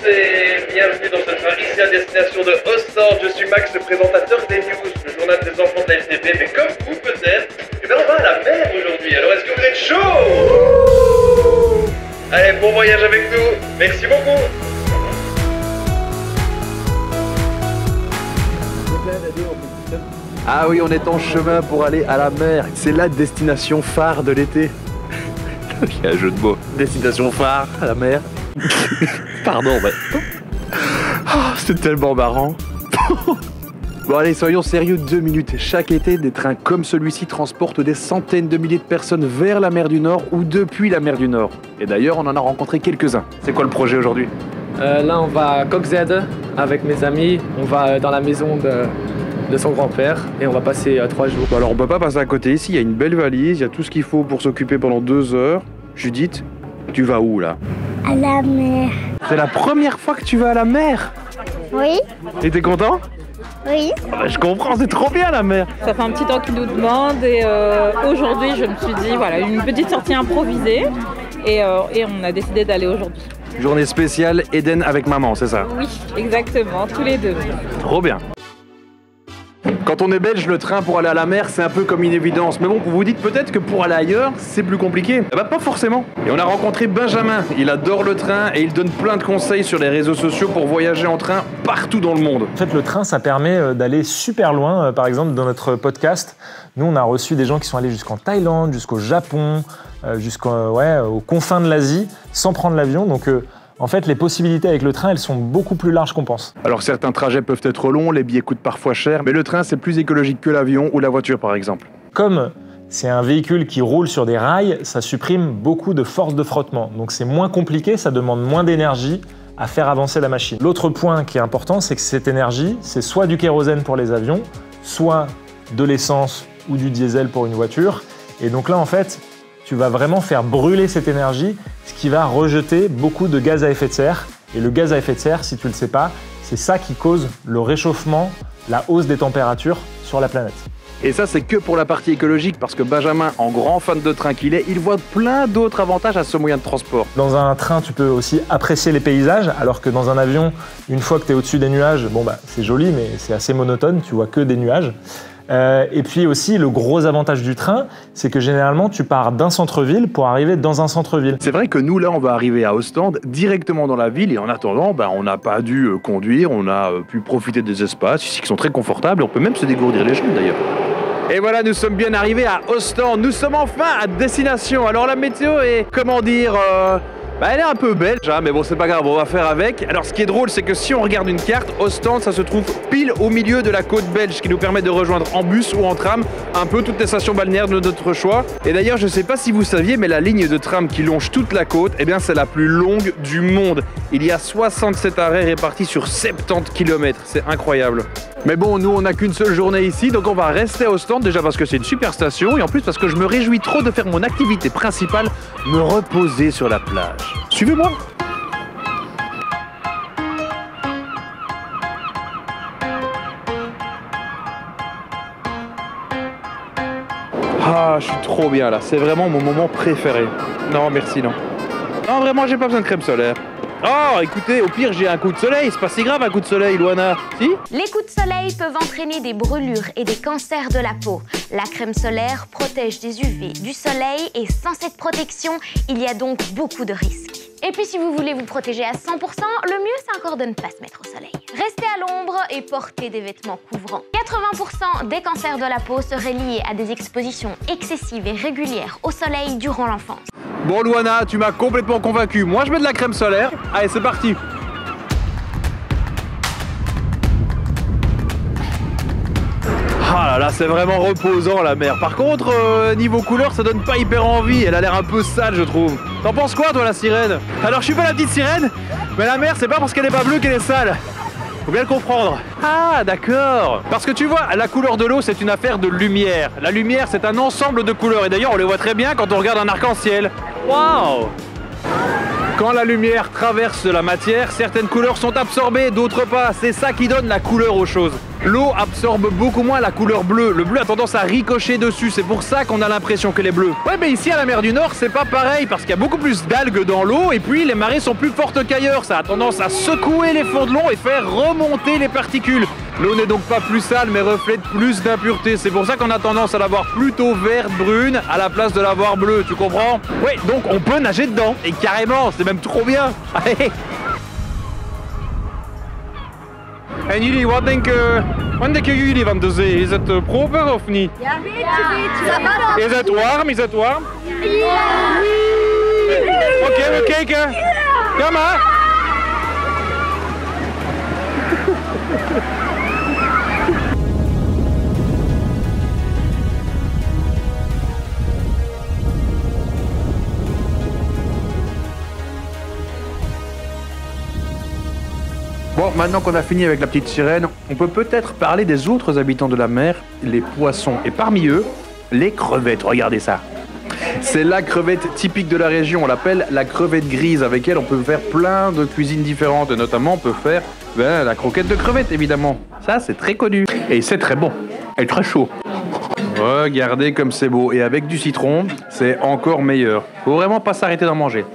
et bienvenue dans ce train ici à destination de Ostende. Je suis Max, le présentateur des news, le journal des enfants de la FDP. Mais comme vous peut-être, on va à la mer aujourd'hui. Alors est-ce que vous êtes chaud? Allez, bon voyage avec nous. Merci beaucoup. Ah oui, on est en chemin pour aller à la mer. C'est la destination phare de l'été. Il y a un jeu de mots. Destination phare à la mer. Pardon, mais... Oh, c'est tellement marrant. Bon allez, soyons sérieux 2 minutes. Chaque été, des trains comme celui-ci transportent des centaines de milliers de personnes vers la mer du Nord ou depuis la mer du Nord. Et d'ailleurs, on en a rencontré quelques-uns. C'est quoi le projet aujourd'hui? Là, on va à Coxhead avec mes amis. On va dans la maison de son grand-père et on va passer 3 jours. Bon, alors on peut pas passer à côté ici, il y a une belle valise, il y a tout ce qu'il faut pour s'occuper pendant 2 heures. Judith, tu vas où là? À la mer. C'est la première fois que tu vas à la mer? Oui, Et t'es content? oui. Ah bah, je comprends, c'est trop bien la mer. Ça fait un petit temps qu'ils nous demandent et aujourd'hui je me suis dit voilà une petite sortie improvisée et on a décidé d'aller aujourd'hui. Journée spéciale Eden avec maman, c'est ça? Oui, exactement, tous les deux. Trop bien. Quand on est belge, le train pour aller à la mer, c'est un peu comme une évidence. Mais bon, vous vous dites peut-être que pour aller ailleurs, c'est plus compliqué. Eh bah pas forcément. Et on a rencontré Benjamin. Il adore le train et il donne plein de conseils sur les réseaux sociaux pour voyager en train partout dans le monde. En fait, le train, ça permet d'aller super loin. Par exemple, dans notre podcast, nous, on a reçu des gens qui sont allés jusqu'en Thaïlande, jusqu'au Japon, aux confins de l'Asie, sans prendre l'avion. Donc, en fait, les possibilités avec le train, elles sont beaucoup plus larges qu'on pense. Alors certains trajets peuvent être longs, les billets coûtent parfois cher, mais le train, c'est plus écologique que l'avion ou la voiture, par exemple. Comme c'est un véhicule qui roule sur des rails, ça supprime beaucoup de force de frottement. Donc c'est moins compliqué, ça demande moins d'énergie à faire avancer la machine. L'autre point qui est important, c'est que cette énergie, c'est soit du kérosène pour les avions, soit de l'essence ou du diesel pour une voiture. Et donc là, en fait, tu vas vraiment faire brûler cette énergie, ce qui va rejeter beaucoup de gaz à effet de serre. Et le gaz à effet de serre, si tu ne le sais pas, c'est ça qui cause le réchauffement, la hausse des températures sur la planète. Et ça, c'est que pour la partie écologique, parce que Benjamin, en grand fan de train qu'il est, il voit plein d'autres avantages à ce moyen de transport. Dans un train, tu peux aussi apprécier les paysages, alors que dans un avion, une fois que tu es au-dessus des nuages, c'est joli, mais c'est assez monotone, tu vois que des nuages. Et puis aussi, le gros avantage du train, c'est que généralement, tu pars d'un centre-ville pour arriver dans un centre-ville. C'est vrai que nous, là, on va arriver à Ostende, directement dans la ville, et en attendant, on n'a pas dû conduire, on a pu profiter des espaces ici qui sont très confortables, on peut même se dégourdir les jambes d'ailleurs. Et voilà, nous sommes bien arrivés à Ostende, nous sommes enfin à destination. Alors la météo est, comment dire, elle est un peu belge, hein, mais bon, c'est pas grave, on va faire avec. Alors ce qui est drôle, c'est que si on regarde une carte, Ostende, ça se trouve pile au milieu de la côte belge, ce qui nous permet de rejoindre en bus ou en tram un peu toutes les stations balnéaires de notre choix. Et d'ailleurs, je sais pas si vous saviez, mais la ligne de tram qui longe toute la côte, eh bien, c'est la plus longue du monde. Il y a 67 arrêts répartis sur 70 km, c'est incroyable. Mais bon, nous, on n'a qu'une seule journée ici, donc on va rester à Ostende, déjà parce que c'est une super station, et en plus parce que je me réjouis trop de faire mon activité principale, me reposer sur la plage. Suivez-moi. Ah, je suis trop bien là, c'est vraiment mon moment préféré. Non, merci, non. Non, vraiment, j'ai pas besoin de crème solaire. Oh, écoutez, au pire, j'ai un coup de soleil. C'est pas si grave un coup de soleil, Luana. Si? Les coups de soleil peuvent entraîner des brûlures et des cancers de la peau. La crème solaire protège des UV, du soleil et sans cette protection, il y a donc beaucoup de risques. Et puis si vous voulez vous protéger à 100%, le mieux c'est encore de ne pas se mettre au soleil. Restez à l'ombre et portez des vêtements couvrants. 80% des cancers de la peau seraient liés à des expositions excessives et régulières au soleil durant l'enfance. Bon, Luana, tu m'as complètement convaincu. Moi, je mets de la crème solaire. Allez, c'est parti. Ah là là, c'est vraiment reposant la mer. Par contre, niveau couleur, ça donne pas hyper envie. Elle a l'air un peu sale, je trouve. T'en penses quoi, toi, la sirène? Alors, je suis pas la petite sirène, mais la mer, c'est pas parce qu'elle est pas bleue qu'elle est sale. Faut bien le comprendre. Ah, d'accord. Parce que tu vois, la couleur de l'eau, c'est une affaire de lumière. La lumière, c'est un ensemble de couleurs. Et d'ailleurs, on les voit très bien quand on regarde un arc-en-ciel. Waouh! Quand la lumière traverse la matière, certaines couleurs sont absorbées, d'autres pas. C'est ça qui donne la couleur aux choses. L'eau absorbe beaucoup moins la couleur bleue. Le bleu a tendance à ricocher dessus, c'est pour ça qu'on a l'impression qu'elle est bleue. Ouais, mais ici à la mer du Nord, c'est pas pareil, parce qu'il y a beaucoup plus d'algues dans l'eau, et puis les marées sont plus fortes qu'ailleurs. Ça a tendance à secouer les fonds de l'eau et faire remonter les particules. L'eau n'est donc pas plus sale, mais reflète plus d'impuretés. C'est pour ça qu'on a tendance à l'avoir plutôt verte-brune à la place de l'avoir bleue, tu comprends? Oui, donc on peut nager dedans, et carrément, c'est même trop bien. Allez. En jullie, wat denken jullie van de zee? Is het proper of niet? Ja, beetje. Is het warm? Is het warm? Ja. Oké, we kijken. Ja, maar. Bon, maintenant qu'on a fini avec la petite sirène, on peut peut-être parler des autres habitants de la mer, les poissons. Et parmi eux, les crevettes. Regardez ça. C'est la crevette typique de la région. On l'appelle la crevette grise. Avec elle, on peut faire plein de cuisines différentes. Et notamment, on peut faire la croquette de crevette, évidemment. Ça, c'est très connu. Et c'est très bon. Et très chaud. Regardez comme c'est beau. Et avec du citron, c'est encore meilleur. Faut vraiment pas s'arrêter d'en manger.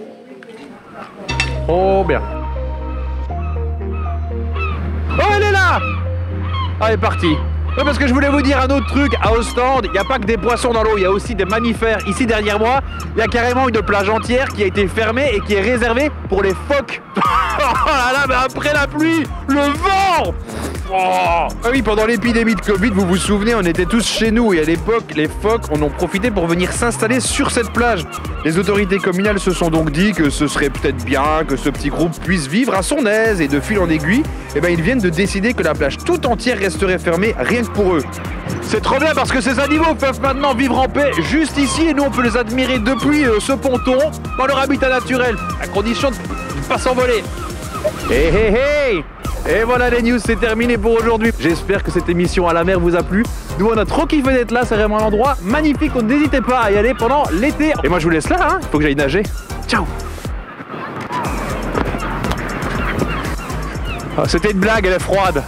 Oh bien. Oh, elle est là! Ah, elle est partie. Ouais, parce que je voulais vous dire un autre truc. À Ostende, il n'y a pas que des poissons dans l'eau, il y a aussi des mammifères. Ici, derrière moi, il y a carrément une plage entière qui a été fermée et qui est réservée pour les phoques. Oh là là, mais après la pluie, le vent! Oh. Ah oui, pendant l'épidémie de Covid, vous vous souvenez, on était tous chez nous et à l'époque, les phoques en ont profité pour venir s'installer sur cette plage. Les autorités communales se sont donc dit que ce serait peut-être bien que ce petit groupe puisse vivre à son aise et de fil en aiguille, ils viennent de décider que la plage tout entière resterait fermée rien que pour eux. C'est trop bien parce que ces animaux peuvent maintenant vivre en paix juste ici et nous on peut les admirer depuis ce ponton dans leur habitat naturel, à condition de ne pas s'envoler. Hey hey hey! Et voilà les news, c'est terminé pour aujourd'hui. J'espère que cette émission à la mer vous a plu. Nous on a trop kiffé d'être là, c'est vraiment un endroit magnifique, donc n'hésitez pas à y aller pendant l'été. Et moi je vous laisse là, hein, il faut que j'aille nager. Ciao. C'était une blague, elle est froide.